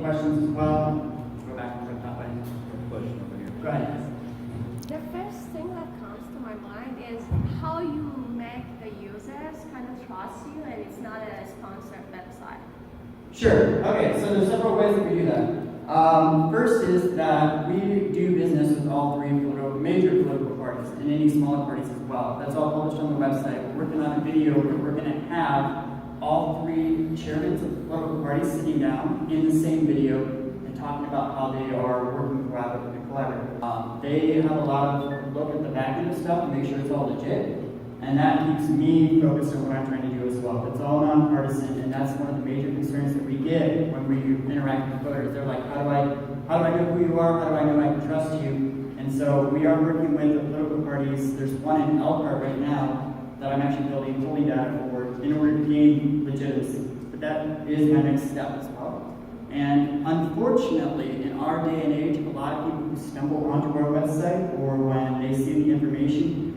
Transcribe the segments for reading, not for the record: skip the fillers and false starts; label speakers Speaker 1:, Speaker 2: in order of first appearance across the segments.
Speaker 1: questions as well. Go back and forth that way.
Speaker 2: Question over here.
Speaker 1: Go ahead.
Speaker 3: The first thing that comes to my mind is how you make the users kind of trust you and it's not a sponsored website.
Speaker 1: Sure. Okay, so there's several ways that we do that. First is that we do business with all three major political parties and any smaller parties as well. That's all published on the website. We're working on a video where we're going to have all three chairmen of political parties sitting down in the same video and talking about how they are working collaboratively. They have a lot of look at the back end of stuff and make sure it's all legit. And that keeps me focused on what I'm trying to do as well. It's all nonpartisan, and that's one of the major concerns that we get when we interact with voters. They're like, how do I know who you are? How do I know I can trust you? And so we are working with the political parties. There's one in Elkhart right now that I'm actually building polling data for in order to gain legitimacy. But that is my next step as well. And unfortunately, in our day and age, a lot of people who stumble onto our website or when they see the information,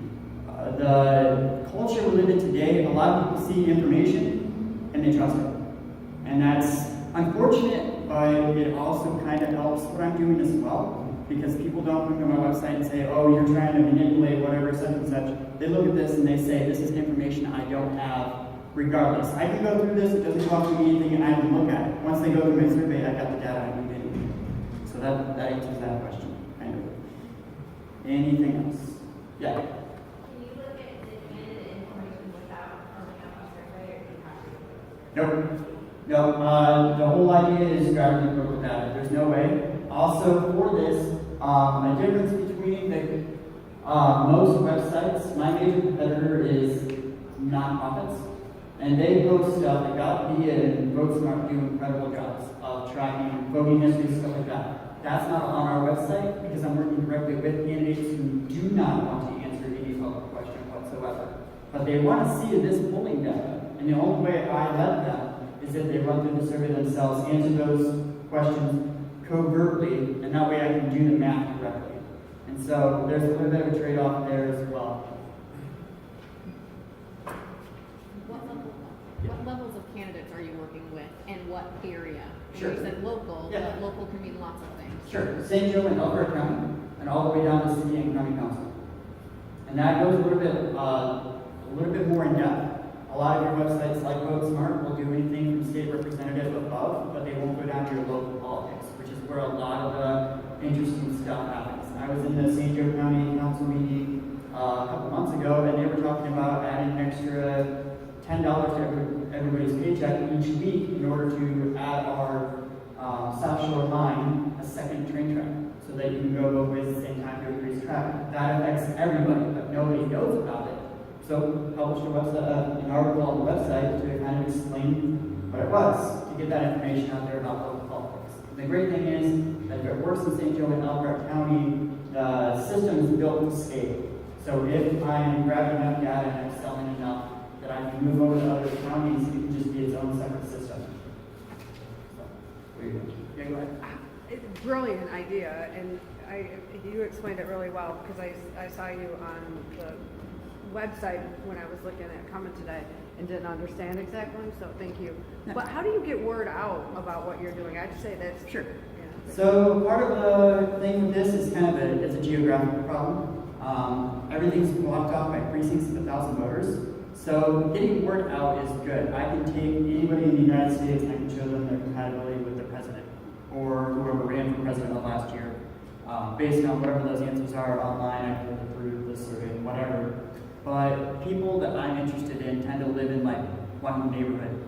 Speaker 1: the culture we live in today, a lot of people see information and they trust it. And that's unfortunate, but it also kind of helps what I'm doing as well. Because people don't come to my website and say, oh, you're trying to manipulate whatever, such and such. They look at this and they say, this is information I don't have regardless. I can go through this, it doesn't cost me anything, and I can look at it. Once they go through my survey, I've got the data I need anyway. So that answers that question, kind of. Anything else? Yeah?
Speaker 4: Can you look at the candidate information without filling out a survey, or do you have to?
Speaker 1: Nope. No, the whole idea is grabbing the local data. There's no way. Also, for this, a difference between the most websites, my major competitor is nonprofits, and they post stuff that got me and VoteSmart do incredible jobs of tracking voting history, stuff like that. That's not on our website because I'm working directly with candidates who do not want to answer any public question whatsoever. But they want to see this polling data, and the only way I let them is if they run through the survey themselves, answer those questions covertly, and that way I can do the math correctly. And so there's a little bit of a trade-off there as well.
Speaker 5: What levels of candidates are you working with, and what area?
Speaker 1: Sure.
Speaker 5: You said local,
Speaker 1: Yeah.
Speaker 5: but local can mean lots of things.
Speaker 1: Sure. St. Joe and Elkhart County, and all the way down to city and county council. And that goes a little bit more in depth. A lot of your websites like VoteSmart will do anything from state representative above, but they won't go down to your local politics, which is where a lot of the interesting stuff happens. I was in the St. Joe County Council meeting a couple months ago, and they were talking about adding an extra $10 to everybody's paycheck each week in order to add our South Shore line a second train track, so that you can go both ways at the same time to increase traffic. That affects everybody, but nobody knows about it. So published an article on the website to kind of explain what it was, to get that information out there about local politics. The great thing is that if it works in St. Joe and Elkhart County, the system is built to scale. So if I'm grabbing enough data and I'm selling enough that I can move over to other counties, it can just be its own separate system. So, there you go. Yeah, go ahead.
Speaker 6: It's a brilliant idea, and you explained it really well because I saw you on the website when I was looking at coming today and didn't understand exactly, so thank you.
Speaker 1: Yeah.
Speaker 6: But how do you get word out about what you're doing? I'd say that's
Speaker 1: Sure.
Speaker 6: Yeah.
Speaker 1: So part of the thing with this is kind of it's a geographical problem. Everything's blocked off by precincts of 1,000 voters. So getting word out is good. I can take anybody in the United States and I can show them their compatibility with the president or whoever ran for president of last year. Based on whatever those answers are online, I can look through the survey, whatever. But people that I'm interested in tend to live in like one neighborhood.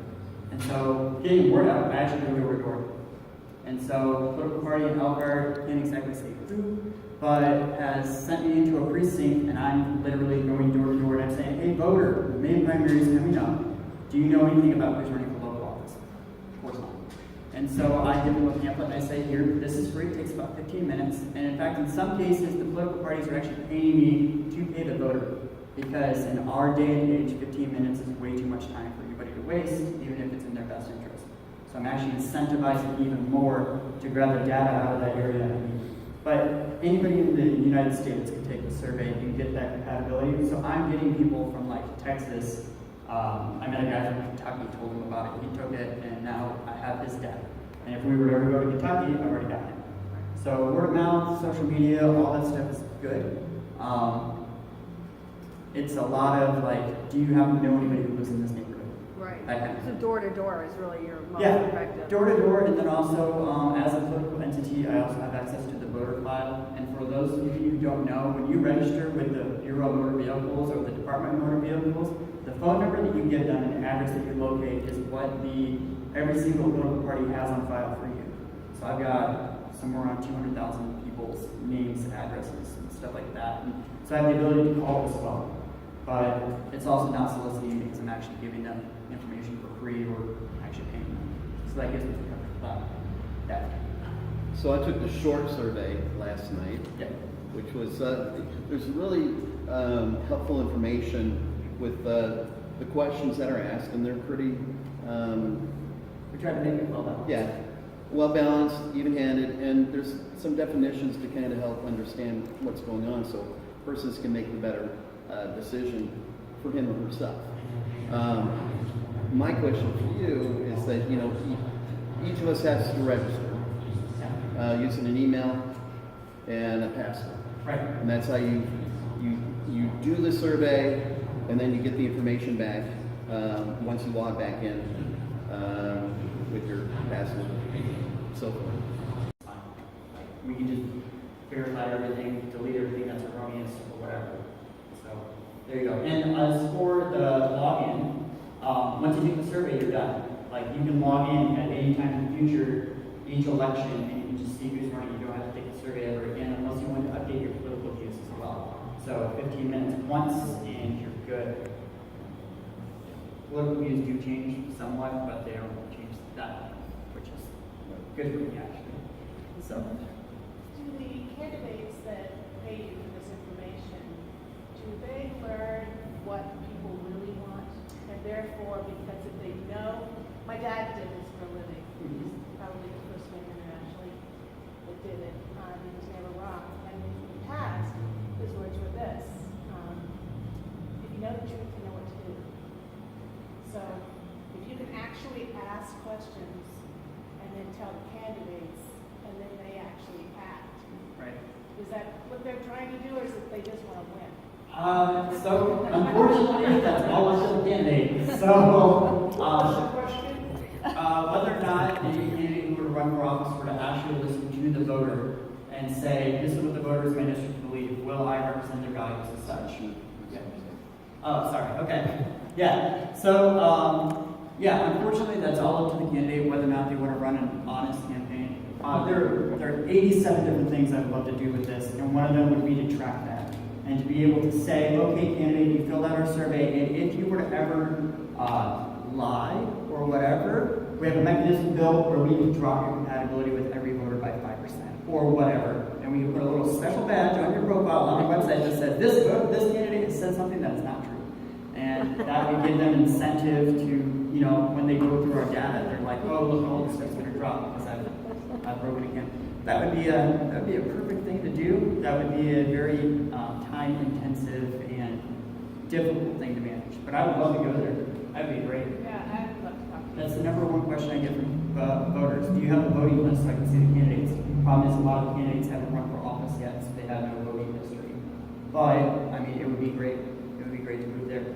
Speaker 1: And so getting word out, I actually go door to door. And so the political party in Elkhart, can't exactly say who, but has sent me into a precinct and I'm literally going door to door and I'm saying, hey voter, the May primary is coming up. Do you know anything about who's running for local office? Of course not. And so I give them a pamphlet and I say, here, this is free, it takes about 15 minutes. And in fact, in some cases, the political parties are actually paying me to pay the voter. Because in our day and age, 15 minutes is way too much time for anybody to waste, even if it's in their best interest. So I'm actually incentivizing even more to grab the data out of that area. But anybody in the United States can take the survey and get that compatibility. So I'm getting people from like Texas. I met a guy from Kentucky, told him about it. He took it, and now I have his data. And if we were to ever go to Kentucky, I've already got it. So word of mouth, social media, all that stuff is good. It's a lot of like, do you happen to know anybody who lives in this neighborhood?
Speaker 6: Right.
Speaker 1: That kind of
Speaker 6: So
Speaker 1: thing.
Speaker 6: door to door is really your most
Speaker 1: Yeah,
Speaker 6: effective.
Speaker 1: door to door, and then also as a political entity, I also have access to the voter file. And for those of you who don't know, when you register with the Bureau of Motor Vehicles or the Department of Motor Vehicles, the phone number that you give them and the address that you locate is what every single political party has on file for you. So I've got somewhere around 200,000 people's names, addresses, and stuff like that. And so I have the ability to call as well. But it's also not soliciting because I'm actually giving them information for free or actually paying them. So that gives me some comfort for that.
Speaker 2: So I took the short survey last night,
Speaker 1: Yeah.
Speaker 2: which was, there's really helpful information with the questions that are asked, and they're pretty,
Speaker 1: We try to make it well balanced.
Speaker 2: yeah, well balanced, even-handed, and there's some definitions to kind of help understand what's going on so persons can make the better decision for him or herself. My question for you is that, you know, each of us has to register using an email and a password.
Speaker 1: Right.
Speaker 2: And that's how you do the survey, and then you get the information back once you log back in with your password, so forth.
Speaker 1: We can just verify everything, delete everything that's erroneous or whatever. So there you go. And as for the login, once you take the survey, you're done. Like you can log in at any time in the future, each election, and you can just see who's running. You don't have to take the survey ever again unless you want to update your political views as well. So 15 minutes once and you're good. Political views do change somewhat, but they don't change that much, which is good for me actually. So.
Speaker 7: Do the candidates that pay you for this information, do they learn what people really want? And therefore, because if they know, my dad did this for a living. He's probably the first man internationally that did it. He was never wrong. And in the past, his words were this: if you know the truth, you know what to do. So if you can actually ask questions and then tell the candidates, and then they actually act.
Speaker 1: Right.
Speaker 7: Is that what they're trying to do, or is it they just want to win?
Speaker 1: So unfortunately, that's all up to the candidate. So, whether or not a candidate who were to run for office were to actually listen to the voter and say, this is what the voters in my district believe, will I represent their values as such? Yeah. Oh, sorry. Okay. Yeah. So, yeah, unfortunately, that's all up to the candidate whether or not they want to run an honest campaign. There are 87 different things I'd love to do with this, and one of them would be to track that. And to be able to say, okay, candidate, you filled out our survey, and if you were to ever lie or whatever, we have a mechanism built where we can drop your compatibility with every voter by 5% or whatever. And we can put a little special badge on your profile on our website that says, this candidate has said something that is not true. And that would give them incentive to, you know, when they go through our data, they're like, oh, look, all this stuff's going to drop because I've broken again. That would be a perfect thing to do. That would be a very time-intensive and difficult thing to manage. But I would love to go there. That'd be great.
Speaker 7: Yeah, I'd love to talk to you.
Speaker 1: That's the number one question I get from voters. Do you have a voting list so I can see the candidates? Problem is a lot of candidates haven't run for office yet, so they have no voting history. But, I mean, it would be great. It would be great to move there.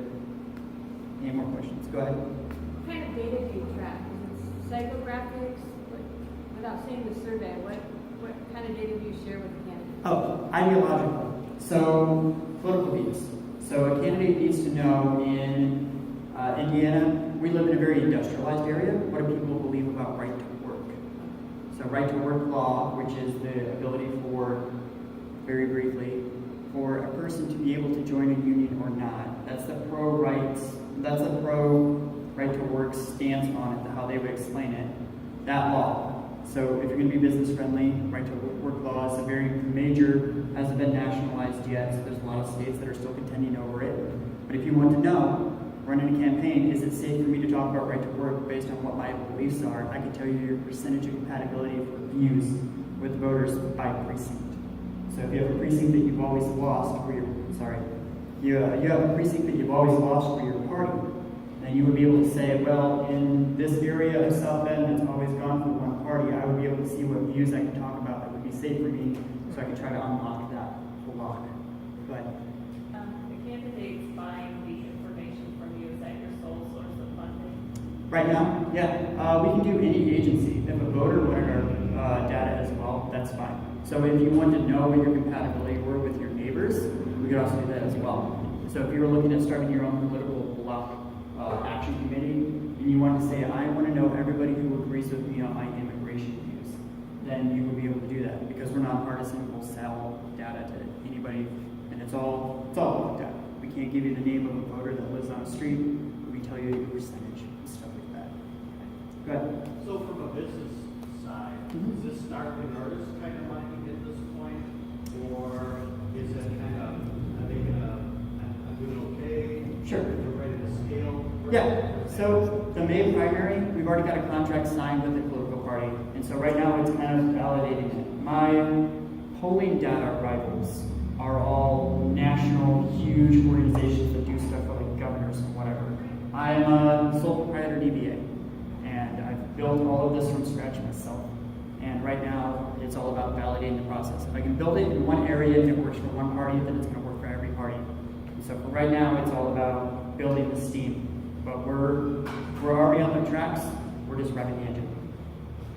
Speaker 1: Any more questions? Go ahead.
Speaker 8: What kind of data do you track? Is it psychographics? Without seeing the survey, what kind of data do you share with the candidate?
Speaker 1: Oh, ideological. So, political views. So a candidate needs to know in Indiana, we live in a very industrialized area. What do people believe about right to work? So right to work law, which is the ability for, very briefly, for a person to be able to join a union or not. That's the pro-right to work stance on it, how they would explain it. That law. So if you're going to be business friendly, right to work law is a very major, hasn't been nationalized yet, so there's a lot of states that are still contending over it. But if you want to know, running a campaign, is it safe for me to talk about right to work based on what my beliefs are? I can tell you your percentage of compatibility for views with voters by precinct. So if you have a precinct that you've always lost for your, you have a precinct that you've always lost for your party, then you would be able to say, well, in this area of South Bend that's always gone for one party, I would be able to see what views I can talk about that would be safe for me, so I can try to unlock that block. But
Speaker 9: The candidates buying the information from you, is that your sole source of funding?
Speaker 1: right now, yeah, we can do any agency. If a voter wanted our data as well, that's fine. So if you want to know what your compatibility were with your neighbors, we could also do that as well. So if you were looking at starting your own political block action committee, and you wanted to say, I want to know everybody who agrees with me on my immigration views, then you would be able to do that, because we're nonpartisan. We'll sell data to anybody, and it's all looked at. We can't give you the name of a voter that lives on a street. We tell you your percentage and stuff like that. Go ahead.
Speaker 10: So from a business side, is this start with artist kind of money at this point? Or is it kind of, are they gonna do it okay?
Speaker 1: Sure.
Speaker 10: They're ready to scale?
Speaker 1: Yeah, so the May primary, we've already got a contract signed with the political party, and so right now it's kind of validating it. My polling data rivals are all national, huge organizations that do stuff for like governors and whatever. I'm a sole proprietor DBA, and I've built all of this from scratch myself. And right now, it's all about validating the process. If I can build it in one area and it works for one party, then it's going to work for every party. And so for right now, it's all about building the steam. But we're already on the tracks. We're just revving the engine.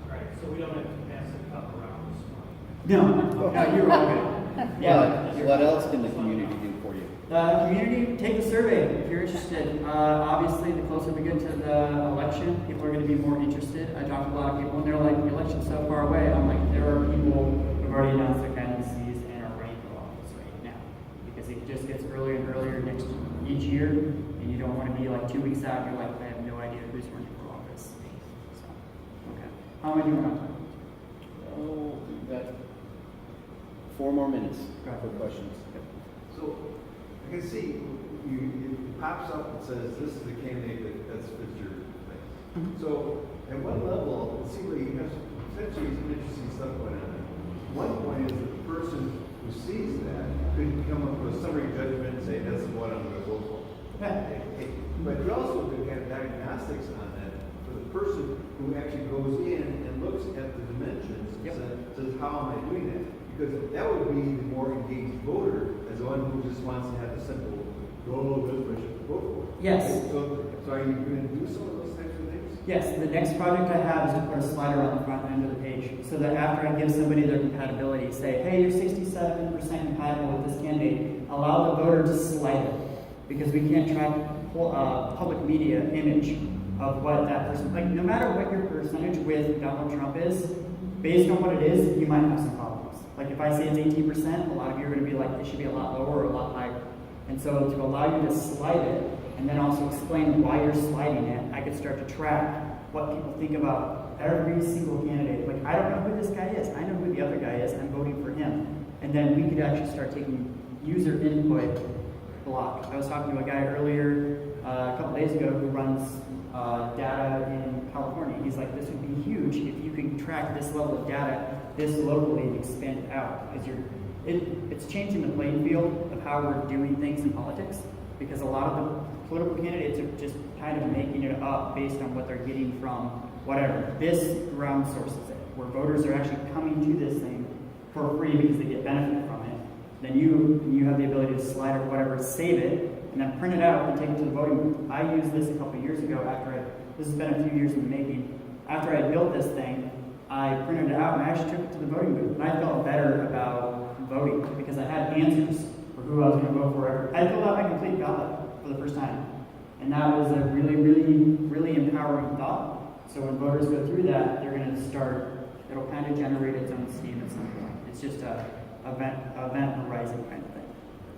Speaker 10: All right, so we don't have to pass the cup around this morning.
Speaker 1: No, you're all good. Yeah.
Speaker 2: What else can the community do for you?
Speaker 1: Community, take the survey if you're interested. Obviously, the closer we get to the election, people are going to be more interested. I talk to a lot of people, and they're like, the election's so far away. I'm like, there are people who've already announced their candidacies and are running for office right now. Because it just gets earlier and earlier each year, and you don't want to be like 2 weeks out, you're like, I have no idea who's running for office. So, okay. How am I doing on time?
Speaker 2: Oh, we've got 4 more minutes
Speaker 1: Go ahead.
Speaker 2: for questions.
Speaker 11: So, I can see, it pops up and says, this is the candidate that best fits your thing. So, at what level, it seems like you have potentially some interesting stuff going on. One point is that the person who sees that could come up with a summary judgment and say, that's the one I'm going to vote for. But you also do kind of diagnostics on that for the person who actually goes in and looks at the dimensions and says, how am I doing that? Because that would be the more engaged voter as the one who just wants to have a simple, go this way, should vote for.
Speaker 1: Yes.
Speaker 11: So are you going to do some of those types of things?
Speaker 1: Yes, the next project I have is to put a slider on the front end of the page, so that after I give somebody their compatibility, say, hey, you're 67% compatible with this candidate, allow the voter to slide it, because we can't track public media image of what that person, like no matter what your percentage with Donald Trump is, based on what it is, you might have some problems. Like if I say it's 18%, a lot of you are going to be like, it should be a lot lower or a lot higher. And so to allow you to slide it, and then also explain why you're sliding it, I could start to track what people think about every single candidate. Like, I don't know who this guy is. I know who the other guy is. I'm voting for him. And then we could actually start taking user input block. I was talking to a guy earlier, a couple days ago, who runs data in California. He's like, this would be huge if you could track this level of data this locally and expand it out. Because it's changing the playing field of how we're doing things in politics. Because a lot of the political candidates are just kind of making it up based on what they're getting from whatever. This ground sources it, where voters are actually coming to this thing for free because they get benefit from it. Then you have the ability to slide or whatever, save it, and then print it out and take it to the voting booth. I used this a couple of years ago this has been a few years in the making. After I built this thing, I printed it out and I actually took it to the voting booth. And I felt better about voting because I had answers for who I was going to vote for. I filled out my complete ballot for the first time. And that was a really, really, really empowering thought. So when voters go through that, they're going to start, it'll kind of generate its own steam at some point. It's just a event horizon kind of thing.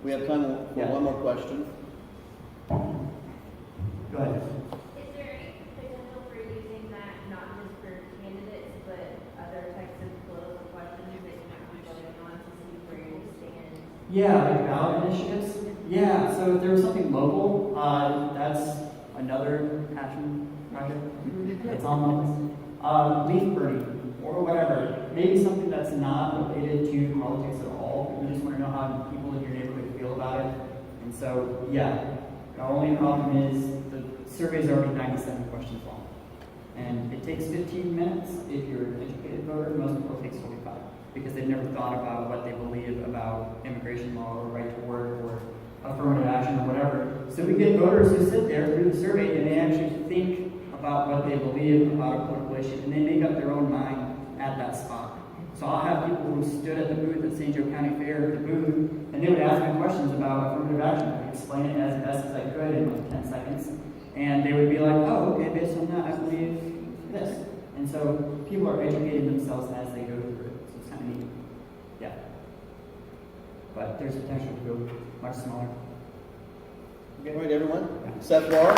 Speaker 2: We have time for one more question.
Speaker 1: Go ahead.
Speaker 4: Is there any potential for using that not just for candidates, but other types of political questions that you might be voting on to see where you stand?
Speaker 1: Yeah, like ballot initiatives. Yeah, so if there was something local, that's another passion project. It's on the list. Leaf burning or whatever. Maybe something that's not related to politics at all. You just want to know how people in your neighborhood feel about it. And so, yeah, our only problem is the survey is already 97 questions long. And it takes 15 minutes if you're an educated voter. Most people it takes 45 because they've never thought about what they believe about immigration law or right to work or affirmative action or whatever. So we get voters who sit there through the survey and they actually think about what they believe about a political issue and they make up their own mind at that spot. So I'll have people who stood at the booth at St. Joe County Fair at the booth and they would ask me questions about affirmative action. I would explain it as best as I could in like 10 seconds. And they would be like, oh, okay, based on that, I believe this. And so people are educating themselves as they go through it. So it's kind of neat. Yeah. But there's potential to go much smaller.
Speaker 2: All right, everyone. Seth Lohr.